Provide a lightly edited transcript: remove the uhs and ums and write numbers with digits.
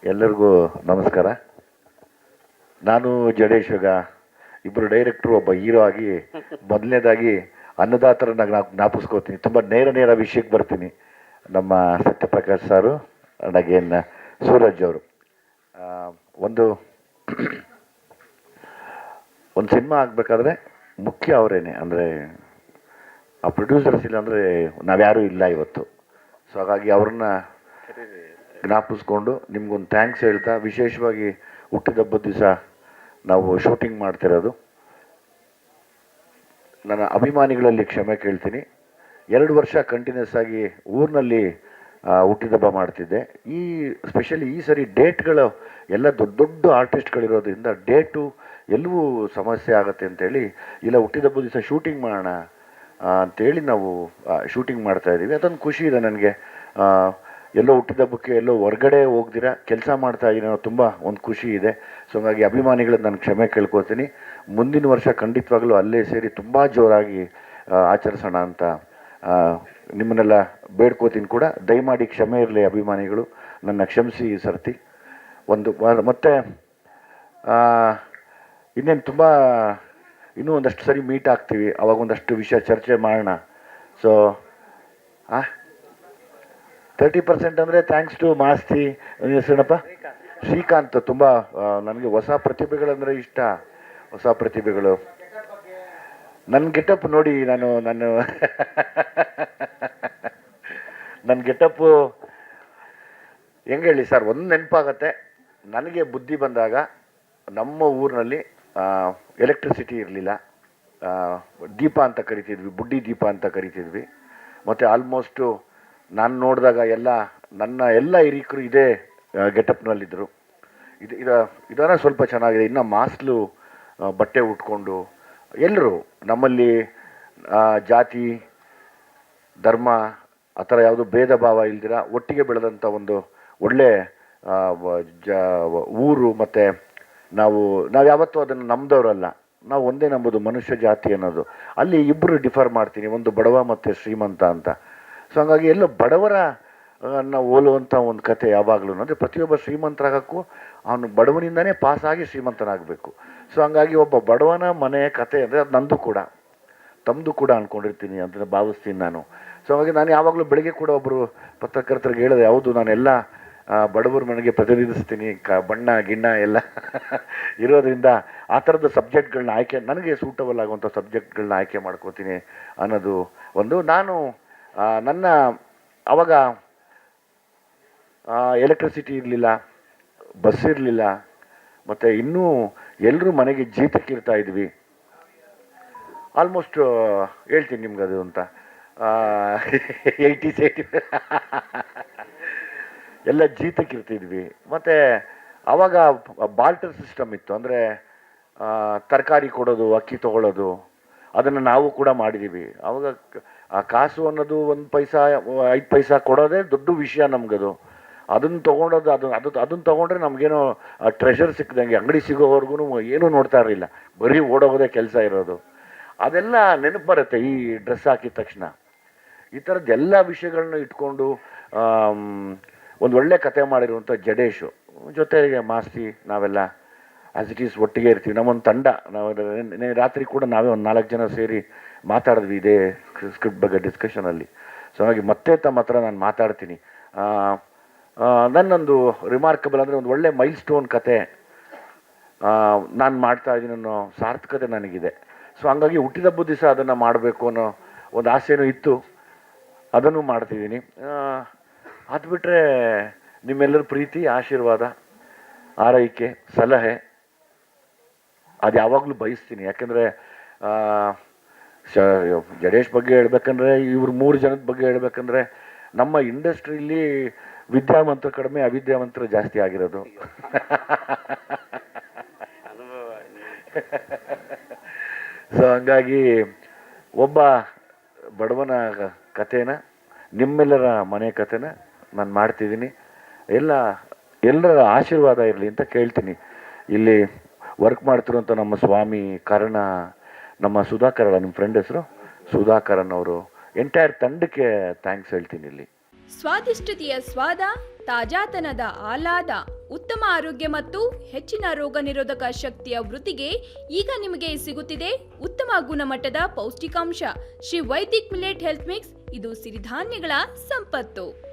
ಎಲ್ಲರಿಗೂ ನಮಸ್ಕಾರ. ನಾನು ಜಡೇಶ್ವಗ, ಇಬ್ಬರು ಡೈರೆಕ್ಟ್ರು, ಒಬ್ಬ ಹೀರೋ ಆಗಿ ಮೊದಲನೇದಾಗಿ ಅನ್ನದಾತರನ್ನ ಜ್ಞಾಪಿಸ್ಕೋತೀನಿ. ತುಂಬ ನೇರ ವಿಷಯಕ್ಕೆ ಬರ್ತೀನಿ. ನಮ್ಮ ಸತ್ಯಪ್ರಕಾಶ್ ಸಾರು, ಅಗೇನ್ ಸೂರಜ್ ಅವರು. ಒಂದು ಒಂದು ಸಿನಿಮಾ ಆಗಬೇಕಾದ್ರೆ ಮುಖ್ಯ ಅವರೇನೆ. ಅಂದರೆ ಆ ಪ್ರೊಡ್ಯೂಸರ್ಸ್ ಇಲ್ಲ ಅಂದರೆ ನಾವ್ಯಾರೂ ಇಲ್ಲ ಇವತ್ತು. ಸೊ ಹಾಗಾಗಿ ಅವ್ರನ್ನ ಜ್ಞಾಪಿಸ್ಕೊಂಡು ನಿಮ್ಗೊಂದು ಥ್ಯಾಂಕ್ಸ್ ಹೇಳ್ತಾ, ವಿಶೇಷವಾಗಿ ಹುಟ್ಟಿದಬ್ಬದ ದಿವಸ ನಾವು ಶೂಟಿಂಗ್ ಮಾಡ್ತಿರೋದು, ನನ್ನ ಅಭಿಮಾನಿಗಳಲ್ಲಿ ಕ್ಷಮೆ ಕೇಳ್ತೀನಿ. 2 ವರ್ಷ ಕಂಟಿನ್ಯೂಸ್ ಆಗಿ ಊರಿನಲ್ಲಿ ಹುಟ್ಟಿದಬ್ಬ ಮಾಡ್ತಿದ್ದೆ. ಸ್ಪೆಷಲಿ ಈ ಸರಿ ಡೇಟ್ಗಳು ಎಲ್ಲ ದೊಡ್ಡ ದೊಡ್ಡ ಆರ್ಟಿಸ್ಟ್ಗಳಿರೋದ್ರಿಂದ ಡೇಟು ಎಲ್ಲವೂ ಸಮಸ್ಯೆ ಆಗುತ್ತೆ ಅಂತೇಳಿ, ಇಲ್ಲ ಹುಟ್ಟಿದಬ್ಬದ ದಿವಸ ಶೂಟಿಂಗ್ ಮಾಡೋಣ ಅಂಥೇಳಿ ನಾವು ಶೂಟಿಂಗ್ ಮಾಡ್ತಾಯಿದ್ದೀವಿ. ಅದೊಂದು ಖುಷಿ ಇದೆ ನನಗೆ. ಎಲ್ಲೋ ಹುಟ್ಟಿದಬ್ಬಕ್ಕೆ ಎಲ್ಲೋ ಹೊರಗಡೆ ಹೋಗ್ದಿರ ಕೆಲಸ ಮಾಡ್ತಾ ಇದ್ದೀನಿ ಅನ್ನೋ ತುಂಬ ಒಂದು ಖುಷಿ ಇದೆ. ಸೊ ಹಾಗಾಗಿ ಅಭಿಮಾನಿಗಳನ್ನ ನಾನು ಕ್ಷಮೆ ಕೇಳ್ಕೊತೀನಿ. ಮುಂದಿನ ವರ್ಷ ಖಂಡಿತವಾಗ್ಲೂ ಅಲ್ಲೇ ಸೇರಿ ತುಂಬ ಜೋರಾಗಿ ಆಚರಿಸೋಣ ಅಂತ ನಿಮ್ಮನ್ನೆಲ್ಲ ಬೇಡ್ಕೋತೀನಿ ಕೂಡ. ದಯಮಾಡಿ ಕ್ಷಮೆ ಇರಲಿ ಅಭಿಮಾನಿಗಳು, ನನ್ನ ಕ್ಷಮಿಸಿ ಈ ಸರ್ತಿ. ಮತ್ತು ಇನ್ನೇನು ತುಂಬ ಇನ್ನೂ ಒಂದಷ್ಟು ಸರಿ ಮೀಟ್ ಆಗ್ತೀವಿ, ಅವಾಗ ಒಂದಷ್ಟು ವಿಷಯ ಚರ್ಚೆ ಮಾಡೋಣ. ಸೊ 30% ಅಂದರೆ ಥ್ಯಾಂಕ್ಸ್ ಟು ಮಾಸ್ತಿ, ಹೆಸರೇನಪ್ಪ, ಶ್ರೀಕಾಂತ್. ತುಂಬ ನನಗೆ ಹೊಸ ಪ್ರತಿಭೆಗಳಂದರೆ ಇಷ್ಟ. ಹೊಸ ಪ್ರತಿಭೆಗಳು ನನ್ನ ಗೆಟಪ್ ನೋಡಿ, ನನ್ನ ಗೆಟಪ್ಪು ಹೆಂಗೆ ಹೇಳಿ ಸರ್, ಒಂದು ನೆನಪಾಗತ್ತೆ. ನನಗೆ ಬುದ್ಧಿ ಬಂದಾಗ ನಮ್ಮ ಊರಿನಲ್ಲಿ ಎಲೆಕ್ಟ್ರಿಸಿಟಿ ಇರಲಿಲ್ಲ. ದೀಪ ಅಂತ ಕರಿತಿದ್ವಿ, ಬುಡ್ಡಿ ದೀಪ ಅಂತ ಕರಿತಿದ್ವಿ. ಮತ್ತು ಆಲ್ಮೋಸ್ಟು ನಾನು ನೋಡಿದಾಗ ನನ್ನ ಎಲ್ಲ ಹಿರಿಕರು ಇದೇ ಗೆಟಪ್ನಲ್ಲಿದ್ದರು. ಇದರ ಸ್ವಲ್ಪ ಚೆನ್ನಾಗಿದೆ. ಇನ್ನು ಮಾಸ್ಲು ಬಟ್ಟೆ ಉಟ್ಕೊಂಡು ಎಲ್ಲರೂ ನಮ್ಮಲ್ಲಿ ಜಾತಿ ಧರ್ಮ ಆ ಥರ ಯಾವುದು ಭೇದ ಭಾವ ಇಲ್ದಿರ ಒಟ್ಟಿಗೆ ಬೆಳೆದಂಥ ಒಂದು ಒಳ್ಳೆ ಊರು. ಮತ್ತು ನಾವು ಯಾವತ್ತೂ ಅದನ್ನು ನಂಬಿದವರಲ್ಲ, ನಾವು ಒಂದೇ ನಂಬೋದು ಮನುಷ್ಯ ಜಾತಿ ಅನ್ನೋದು. ಅಲ್ಲಿ ಇಬ್ಬರು ಡಿಫರ್ ಮಾಡ್ತೀನಿ, ಒಂದು ಬಡವ ಮತ್ತು ಶ್ರೀಮಂತ ಅಂತ. ಸೊ ಹಂಗಾಗಿ ಎಲ್ಲ ಬಡವರ ಹೋಲುವಂಥ ಒಂದು ಕತೆ ಯಾವಾಗಲೂ. ಅಂದರೆ ಪ್ರತಿಯೊಬ್ಬ ಶ್ರೀಮಂತರಾಗಕ್ಕೂ ಅವನು ಬಡವನಿಂದನೇ ಪಾಸಾಗಿ ಶ್ರೀಮಂತನಾಗಬೇಕು. ಸೊ ಹಂಗಾಗಿ ಒಬ್ಬ ಬಡವನ ಮನೆ ಕತೆ ಅಂದರೆ ಅದು ನಂದು ಕೂಡ ತಮ್ಮದು ಕೂಡ ಅಂದ್ಕೊಂಡಿರ್ತೀನಿ ಅಂತ ಭಾವಿಸ್ತೀನಿ ನಾನು. ಸೊ ಹಾಗಾಗಿ ನಾನು ಯಾವಾಗಲೂ ಬೆಳಗ್ಗೆ ಕೂಡ ಒಬ್ಬರು ಪತ್ರಕರ್ತರಿಗೆ ಹೇಳಿದೆ, ಹೌದು ನಾನೆಲ್ಲ ಬಡವರು ಮನೆಗೆ ಪ್ರತಿನಿಧಿಸ್ತೀನಿ, ಬಣ್ಣ ಗಿಣ್ಣ ಎಲ್ಲ ಇರೋದ್ರಿಂದ ಆ ಥರದ ಸಬ್ಜೆಕ್ಟ್ಗಳನ್ನ ನನಗೆ ಸೂಟಬಲ್ ಆಗುವಂಥ ಸಬ್ಜೆಕ್ಟ್ಗಳನ್ನ ಆಯ್ಕೆ ಮಾಡ್ಕೋತೀನಿ ಅನ್ನೋದು ಒಂದು. ನಾನು ಆವಾಗ ಎಲೆಕ್ಟ್ರಿಸಿಟಿ ಇರಲಿಲ್ಲ, ಬಸ್ ಇರಲಿಲ್ಲ, ಮತ್ತು ಇನ್ನೂ ಎಲ್ಲರೂ ಮನೆಗೆ ಜೀತಕ್ಕಿರ್ತಾ ಇದ್ವಿ. ಆಲ್ಮೋಸ್ಟ್ ಹೇಳ್ತೀನಿ ನಿಮ್ಗೆ ಅದು ಅಂತ 80s ಎಲ್ಲ ಜೀತಕ್ಕಿರ್ತಿದ್ವಿ. ಮತ್ತು ಆವಾಗ ಬಾಲ್ಟರ್ ಸಿಸ್ಟಮ್ ಇತ್ತು. ಅಂದರೆ ತರಕಾರಿ ಕೊಡೋದು, ಅಕ್ಕಿ ತೊಗೊಳ್ಳೋದು, ಅದನ್ನು ನಾವು ಕೂಡ ಮಾಡಿದ್ದೀವಿ. ಆವಾಗ ಆ ಕಾಸು ಅನ್ನೋದು 1 ಪೈಸಾ 5 ಪೈಸಾ ಕೊಡೋದೇ ದೊಡ್ಡ ವಿಷಯ ನಮಗದು. ಅದನ್ನು ತೊಗೊಂಡೋದು ಅದನ್ನು ತೊಗೊಂಡ್ರೆ ನಮಗೇನೋ ಟ್ರೆಷರ್ ಸಿಕ್ಕಿದಂಗೆ. ಅಂಗಡಿ ಸಿಗೋವರೆಗೂ ಏನೂ ನೋಡ್ತಾ ಇರಲಿಲ್ಲ, ಬರೀ ಓಡೋಗೋದೇ ಕೆಲಸ ಇರೋದು. ಅದೆಲ್ಲ ನೆನಪು ಬರುತ್ತೆ ಈ ಡ್ರೆಸ್ ಹಾಕಿದ ತಕ್ಷಣ. ಈ ಥರದ್ದು ಎಲ್ಲ ವಿಷಯಗಳನ್ನ ಇಟ್ಕೊಂಡು ಒಂದು ಒಳ್ಳೆ ಕತೆ ಮಾಡಿರುವಂಥ ಜಡೇಶು ಜೊತೆಗೆ ಮಾಸ್ತಿ, ನಾವೆಲ್ಲ ಆ್ಯಸ್ ಇಟ್ ಈಸ್ ಒಟ್ಟಿಗೆ ಇರ್ತೀವಿ. ನಮ್ಮೊಂದು ತಂಡ. ನಾವು ರಾತ್ರಿ ಕೂಡ ನಾವೇ ಒಂದು 4 ಜನ ಸೇರಿ ಮಾತಾಡಿದ್ವಿ ಇದೇ ಸ್ಕ್ರಿಪ್ಟ್ ಬಗ್ಗೆ ಡಿಸ್ಕಷನಲ್ಲಿ. ಸೊ ಹಾಗಾಗಿ ಮತ್ತೆ ತಮ್ಮ ಹತ್ರ ನಾನು ಮಾತಾಡ್ತೀನಿ. ನನ್ನೊಂದು ರಿಮಾರ್ಕಬಲ್ ಅಂದರೆ ಒಂದು ಒಳ್ಳೆ ಮೈಲ್ ಸ್ಟೋನ್ ಕತೆ ನಾನು ಮಾಡ್ತಾ ಇದ್ದೀನಿ ಅನ್ನೋ ಸಾರ್ಥಕತೆ ನನಗಿದೆ. ಸೊ ಹಂಗಾಗಿ ಹುಟ್ಟಿದಬ್ಬದ ದಿವಸ ಅದನ್ನು ಮಾಡಬೇಕು ಅನ್ನೋ ಒಂದು ಆಸೆನೂ ಇತ್ತು, ಅದನ್ನು ಮಾಡ್ತಿದ್ದೀನಿ. ಅದು ಬಿಟ್ಟರೆ ನಿಮ್ಮೆಲ್ಲರ ಪ್ರೀತಿ, ಆಶೀರ್ವಾದ, ಆರೈಕೆ, ಸಲಹೆ ಅದು ಯಾವಾಗಲೂ ಬಯಸ್ತೀನಿ. ಯಾಕೆಂದರೆ ಜಡೇಶ್ ಬಗ್ಗೆ ಹೇಳ್ಬೇಕಂದ್ರೆ, ಇವ್ರು 3 ಜನದ ಬಗ್ಗೆ ಹೇಳ್ಬೇಕಂದ್ರೆ, ನಮ್ಮ ಇಂಡಸ್ಟ್ರಿಯಲ್ಲಿ ವಿದ್ಯಾವಂತರು ಕಡಿಮೆ, ಅವಿದ್ಯಾವಂತರು ಜಾಸ್ತಿ ಆಗಿರೋದು. ಸೊ ಹಂಗಾಗಿ ಒಬ್ಬ ಬಡವನ ಕಥೆನ, ನಿಮ್ಮೆಲ್ಲರ ಮನೆ ಕಥೆನ ನಾನು ಮಾಡ್ತಿದ್ದೀನಿ. ಎಲ್ಲರ ಆಶೀರ್ವಾದ ಇರಲಿ ಅಂತ ಕೇಳ್ತೀನಿ. ಇಲ್ಲಿ ವರ್ಕ್ ಮಾಡ್ತಿರುವಂಥ ನಮ್ಮ ಸ್ವಾಮಿ ಕರ್ಣ, ನಮ್ಮ ಸುಧಾಕರ್, ನಿಮ್ಮ ಫ್ರೆಂಡ್ ಹೆಸರು ಸುಧಾಕರನ್ ಅವರು, ಎಂಟೈರ್ ತಂಡಕ್ಕೆ ಥ್ಯಾಂಕ್ಸ್ ಹೇಳ್ತೀನಿ ಇಲ್ಲಿ. ಸ್ವಾದಿಷ್ಟತೆಯ ಸ್ವಾದ, ತಾಜಾತನದ ಆಹ್ಲಾದ, ಉತ್ತಮ ಆರೋಗ್ಯ ಮತ್ತು ಹೆಚ್ಚಿನ ರೋಗ ನಿರೋಧಕ ಶಕ್ತಿಯ ವೃದ್ಧಿಗೆ ಈಗ ನಿಮಗೆ ಸಿಗುತ್ತಿದೆ ಉತ್ತಮ ಗುಣಮಟ್ಟದ ಪೌಷ್ಟಿಕಾಂಶ Shri Vaidik millet health mix. ಇದು ಸಿರಿಧಾನ್ಯಗಳ ಸಂಪತ್ತು.